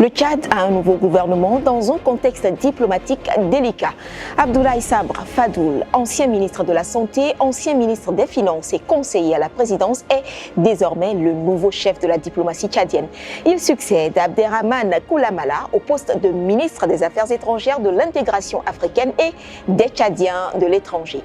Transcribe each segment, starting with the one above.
Le Tchad a un nouveau gouvernement dans un contexte diplomatique délicat. Abdoulaye Sabre Fadoul, ancien ministre de la Santé, ancien ministre des Finances et conseiller à la présidence, est désormais le nouveau chef de la diplomatie tchadienne. Il succède à Abderrahmane Koulamala au poste de ministre des Affaires étrangères, de l'intégration africaine et des Tchadiens de l'étranger.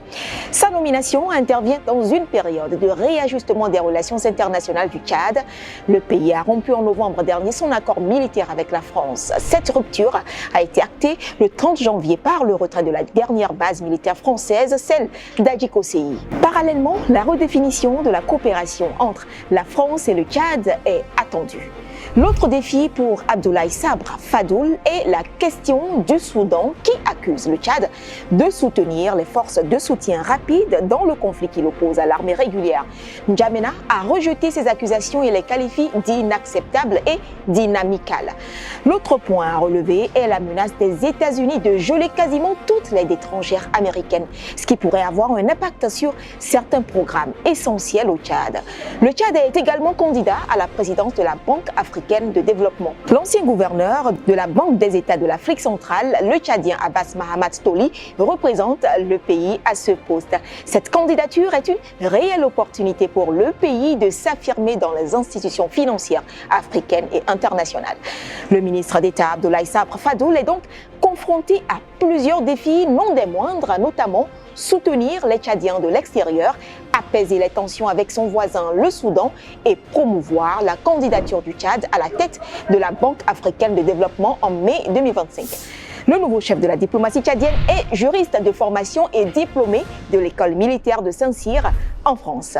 Sa nomination intervient dans une période de réajustement des relations internationales du Tchad. Le pays a rompu en novembre dernier son accord militaire avec la France. Cette rupture a été actée le 30 janvier par le retrait de la dernière base militaire française, celle d'Adjikoséi. Parallèlement, la redéfinition de la coopération entre la France et le Tchad est attendue. L'autre défi pour Abdoulaye Sabre Fadoul est la question du Soudan qui accuse le Tchad de soutenir les forces de soutien rapide dans le conflit qui l'oppose à l'armée régulière. N'Djamena a rejeté ces accusations et les qualifie d'inacceptables et d'inamicales. L'autre point à relever est la menace des États-Unis de geler quasiment toute l'aide étrangère américaine, ce qui pourrait avoir un impact sur certains programmes essentiels au Tchad. Le Tchad est également candidat à la présidence de la Banque africaine de développement. L'ancien gouverneur de la Banque des États de l'Afrique centrale, le Tchadien Abbas Mahamat Toli, représente le pays à ce poste. Cette candidature est une réelle opportunité pour le pays de s'affirmer dans les institutions financières africaines et internationales. Le ministre d'État Abdoulaye Sabre Fadoul est donc confronté à plusieurs défis, non des moindres, notamment soutenir les Tchadiens de l'extérieur, apaiser les tensions avec son voisin le Soudan et promouvoir la candidature du Tchad à la tête de la Banque africaine de développement en mai 2025. Le nouveau chef de la diplomatie tchadienne est juriste de formation et diplômé de l'école militaire de Saint-Cyr en France.